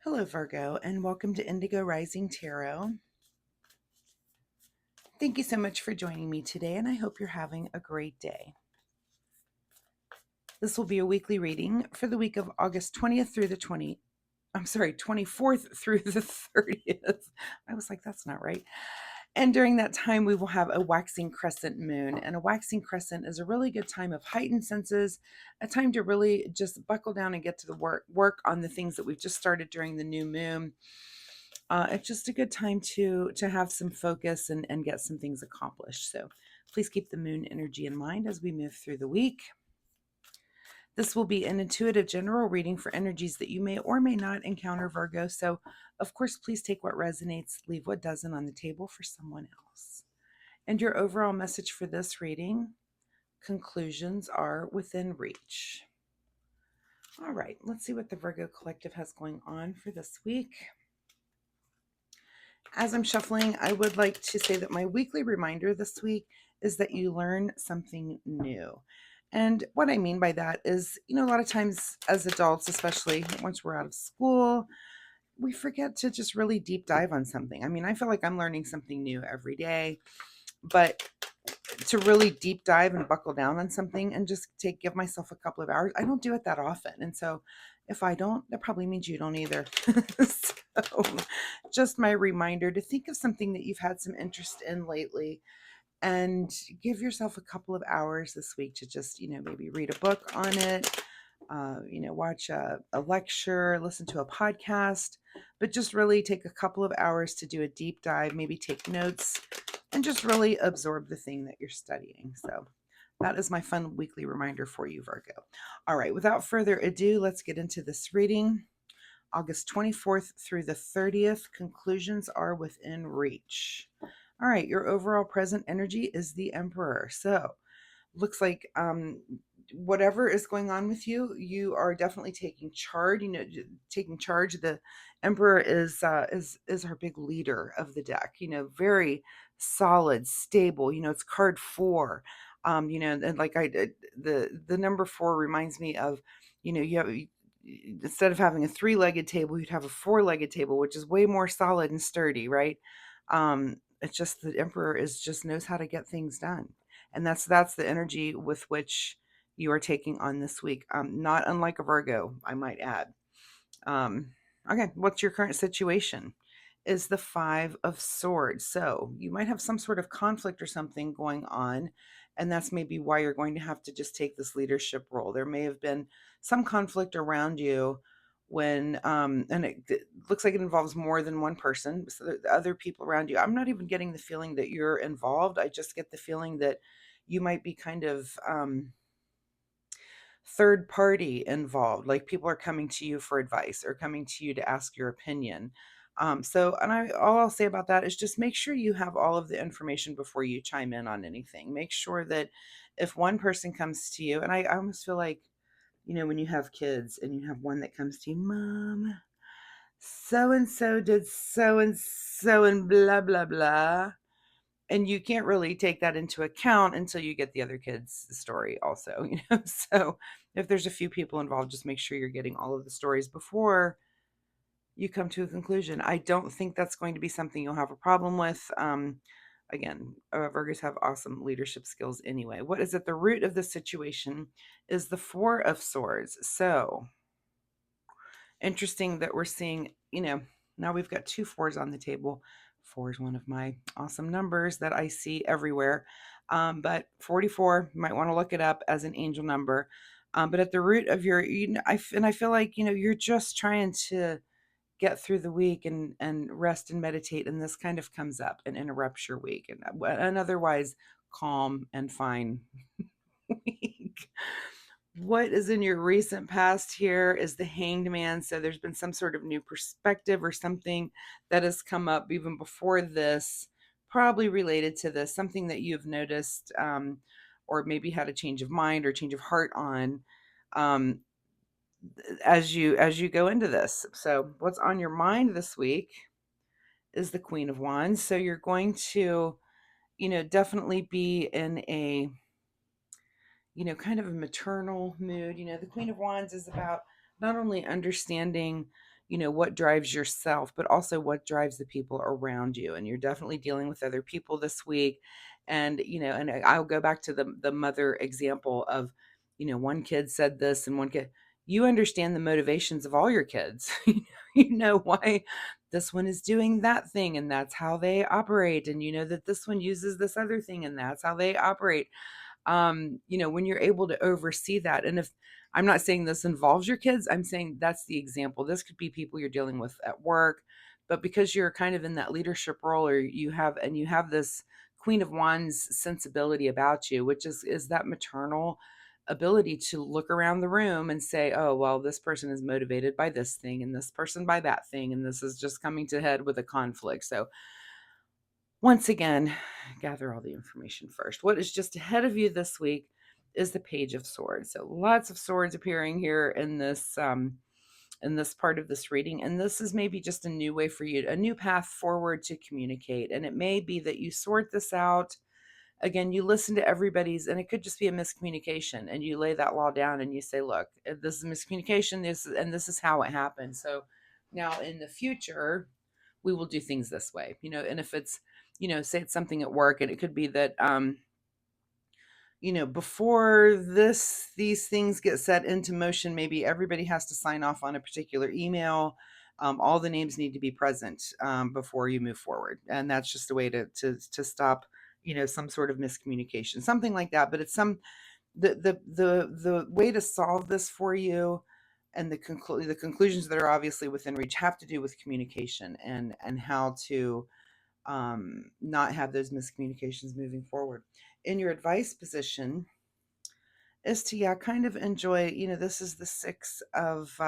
Hello, Virgo, and welcome to Indigo Rising Tarot. Thank you so much for joining me today, and I hope you're having a great day. This will be a weekly reading for the week of August 20th through the 24th through the 30th. I was like, that's not right. And during that time, we will have a waxing crescent moon. And a waxing crescent is a really good time of heightened senses, a time to really just buckle down and get to the work on the things that we've just started during the new moon. It's just a good time to have some focus and get some things accomplished. So please keep the moon energy in mind as we move through the week. This will be an intuitive general reading for energies that you may or may not encounter, Virgo. So, of course, please take what resonates, leave what doesn't on the table for someone else. And your overall message for this reading: conclusions are within reach. All right, let's see what the Virgo Collective has going on for this week. As I'm shuffling, I would like to say that my weekly reminder this week is that you learn something new. And what I mean by that is, a lot of times as adults, especially once we're out of school, we forget to just really deep dive on something. I mean, I feel like I'm learning something new every day, but to really deep dive and buckle down on something and just give myself a couple of hours, I don't do it that often. And so if I don't, that probably means you don't either. So just my reminder to think of something that you've had some interest in lately and give yourself a couple of hours this week to just, maybe read a book on it, watch a lecture, listen to a podcast, but just really take a couple of hours to do a deep dive, maybe take notes and just really absorb the thing that you're studying. So that is my fun weekly reminder for you, Virgo. All right, without further ado, let's get into this reading. August 24th through the 30th, conclusions are within reach. All right, your overall present energy is the Emperor. So looks like whatever is going on with you, you are definitely taking charge. Taking charge. The Emperor is our big leader of the deck. Very solid, stable. It's card 4. And like the number 4 reminds me of, you have, instead of having a 3-legged table, you'd have a 4-legged table, which is way more solid and sturdy, right? It's just the Emperor is just knows how to get things done, and that's the energy with which you are taking on this week. Not unlike a Virgo, I might add. Okay, what's your current situation? Is the 5 of Swords. So you might have some sort of conflict or something going on, and that's maybe why you're going to have to just take this leadership role. There may have been some conflict around you when, and it looks like it involves more than one person. So the other people around you, I'm not even getting the feeling that you're involved. I just get the feeling that you might be kind of, third party involved, like people are coming to you for advice or coming to you to ask your opinion. All I'll say about that is just make sure you have all of the information before you chime in on anything. Make sure that if one person comes to you, and I almost feel like, when you have kids and you have one that comes to you, Mom, so and so did so and so and blah blah blah, and you can't really take that into account until you get the other kid's story also. So if there's a few people involved, just make sure you're getting all of the stories before you come to a conclusion. I don't think that's going to be something you'll have a problem with. Again, Virgos have awesome leadership skills anyway. What is at the root of the situation is the 4 of Swords. So interesting that we're seeing, now we've got 2 4s on the table. 4 is one of my awesome numbers that I see everywhere. But 44, you might want to look it up as an angel number. But at the root of your, I feel like, you're just trying to get through the week and rest and meditate. And this kind of comes up and interrupts your week and an otherwise calm and fine week. What is in your recent past here is the Hanged Man. So there's been some sort of new perspective or something that has come up even before this, probably related to this, something that you've noticed, or maybe had a change of mind or change of heart on, um, as you go into this. So what's on your mind this week is the Queen of Wands. So you're going to, definitely be in a, kind of a maternal mood. The Queen of Wands is about not only understanding, what drives yourself, but also what drives the people around you. And you're definitely dealing with other people this week. And, and I'll go back to the mother example of, one kid said this and one kid, you understand the motivations of all your kids. You know why this one is doing that thing and that's how they operate. And you know that this one uses this other thing and that's how they operate. When you're able to oversee that. And if I'm not saying this involves your kids, I'm saying that's the example. This could be people you're dealing with at work, but because you're kind of in that leadership role, or you have this Queen of Wands sensibility about you, which is that maternal ability to look around the room and say, oh, well, this person is motivated by this thing and this person by that thing, and this is just coming to head with a conflict. So once again, gather all the information first. What is just ahead of you this week is the Page of Swords. So lots of swords appearing here in this part of this reading, and this is maybe just a new way for you, a new path forward to communicate. And it may be that you sort this out. Again, you listen to everybody's, and it could just be a miscommunication, and you lay that law down and you say, look, this is miscommunication, this is how it happened. So now in the future, we will do things this way, and if it's, say it's something at work, and it could be that, before these things get set into motion, maybe everybody has to sign off on a particular email. All the names need to be present before you move forward, and that's just a way to stop, some sort of miscommunication, something like that. But it's the way to solve this for you, and the conclusions that are obviously within reach have to do with communication and how to not have those miscommunications moving forward. In your advice position is to, yeah, kind of enjoy, this is the Six of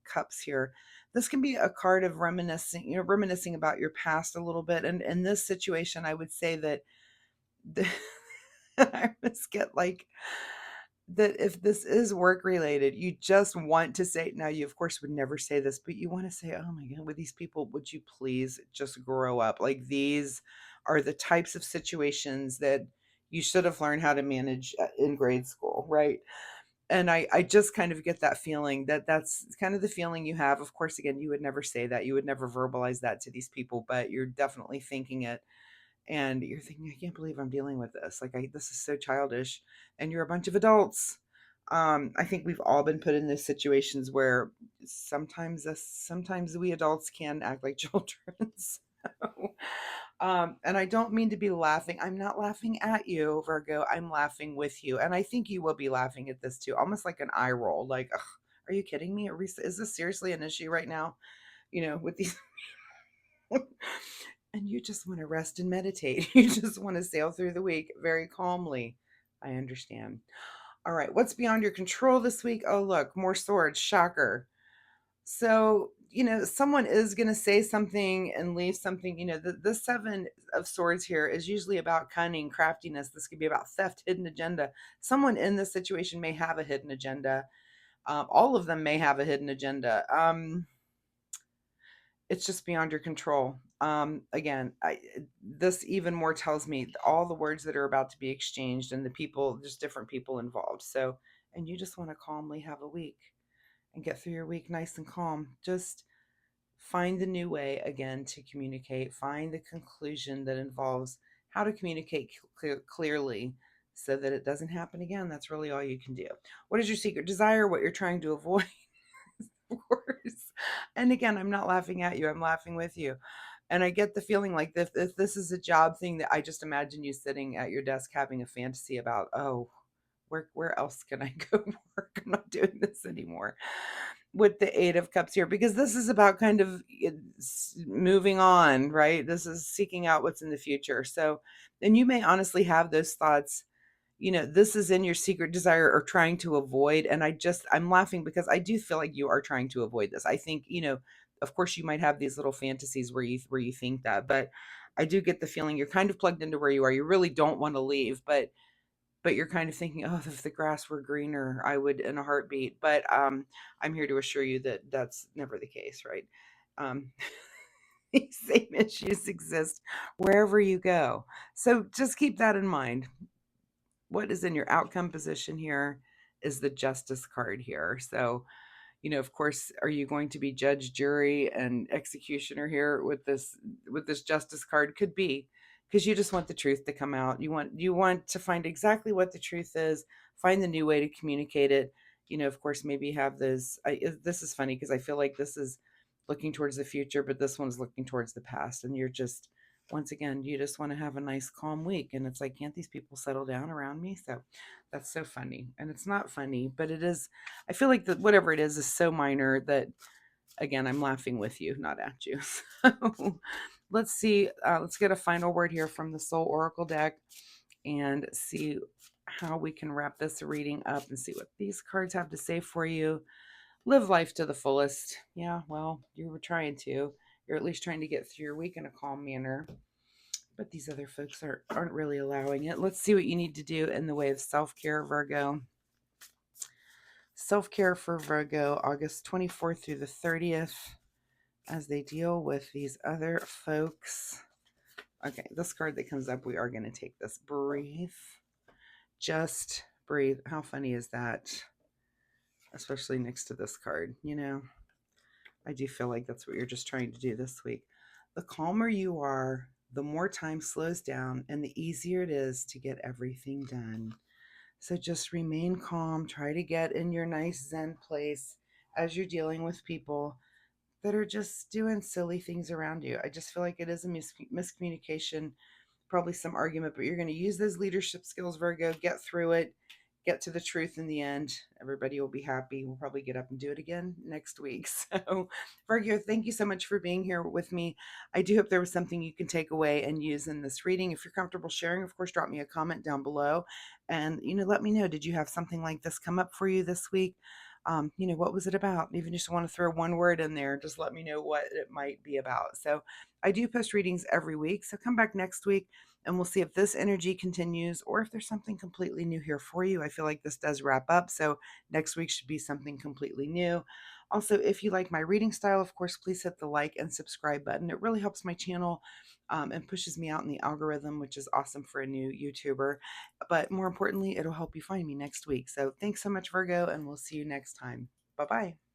Cups here. This can be a card of reminiscing about your past a little bit. And in this situation, I would say that the, I just get like that if this is work related, you just want to say, now you of course would never say this, but you want to say, oh my God, with these people, would you please just grow up? Like, these are the types of situations that you should have learned how to manage in grade school, right? And I just kind of get that feeling that that's kind of the feeling you have. Of course, again, you would never say that, you would never verbalize that to these people, but you're definitely thinking it, and you're thinking, I can't believe I'm dealing with this. Like, this is so childish, and you're a bunch of adults. I think we've all been put in those situations where sometimes we adults can act like children. So, and I don't mean to be laughing. I'm not laughing at you, Virgo. I'm laughing with you, and I think you will be laughing at this too, almost like an eye roll. Like, ugh, are you kidding me? Is this seriously an issue right now? With these. And you just want to rest and meditate. You just want to sail through the week very calmly. I understand. All right, what's beyond your control this week? Oh, look, more swords. Shocker. So, someone is going to say something and leave something. The Seven of Swords here is usually about cunning, craftiness. This could be about theft, hidden agenda. Someone in this situation may have a hidden agenda. All of them may have a hidden agenda. It's just beyond your control. Again, this even more tells me all the words that are about to be exchanged and the people, just different people involved. So, and you just want to calmly have a week and get through your week nice and calm. Just find the new way again to communicate. Find the conclusion that involves how to communicate clearly so that it doesn't happen again. That's really all you can do. What is your secret desire? What you're trying to avoid? Of course. And again, I'm not laughing at you, I'm laughing with you. And I get the feeling like if this is a job thing, that I just imagine you sitting at your desk having a fantasy about, oh, where else can I go work? I'm not doing this anymore. With the Eight of Cups here, because this is about kind of moving on, right? This is seeking out what's in the future. So, and you may honestly have those thoughts, this is in your secret desire or trying to avoid. And I'm laughing because I do feel like you are trying to avoid this. I think, of course you might have these little fantasies where you think that, but I do get the feeling you're kind of plugged into where you are. You really don't want to leave, but you're kind of thinking, oh, if the grass were greener, I would in a heartbeat. But I'm here to assure you that that's never the case, right? Um, these same issues exist wherever you go. So just keep that in mind. What is in your outcome position here is the Justice card here. So, Of course, are you going to be judge, jury, and executioner here with this justice card? Could be, because you just want the truth to come out. You want to find exactly what the truth is, find the new way to communicate it. Of course, maybe have those. This is funny because I feel like this is looking towards the future, but this one's looking towards the past, and you're just once again, you just want to have a nice calm week, and it's like, can't these people settle down around me? So that's so funny, and it's not funny, but it is. I feel like that whatever it is so minor that again I'm laughing with you, not at you. So let's see. Let's get a final word here from the Soul Oracle deck and see how we can wrap this reading up and see what these cards have to say for you. Live life to the fullest. Yeah, well, you were trying to. You're at least trying to get through your week in a calm manner. But these other folks aren't really allowing it. Let's see what you need to do in the way of self care, Virgo. Self care for Virgo, August 24th through the 30th, as they deal with these other folks. Okay, this card that comes up, we are going to take this. Breathe. Just breathe. How funny is that? Especially next to this card, I do feel like that's what you're just trying to do this week. The calmer you are, the more time slows down and the easier it is to get everything done. So just remain calm. Try to get in your nice Zen place as you're dealing with people that are just doing silly things around you. I just feel like it is a miscommunication, probably some argument, but you're going to use those leadership skills, Virgo, get through it, get to the truth in the end. Everybody will be happy. We'll probably get up and do it again next week. So, Virgo, thank you so much for being here with me. I do hope there was something you can take away and use in this reading. If you're comfortable sharing, of course, drop me a comment down below and, let me know, did you have something like this come up for you this week? What was it about? Even just want to throw one word in there, just let me know what it might be about. So I do post readings every week. So come back next week and we'll see if this energy continues or if there's something completely new here for you. I feel like this does wrap up. So next week should be something completely new. Also, if you like my reading style, of course, please hit the like and subscribe button. It really helps my channel and pushes me out in the algorithm, which is awesome for a new YouTuber. But more importantly, it'll help you find me next week. So thanks so much, Virgo, and we'll see you next time. Bye bye.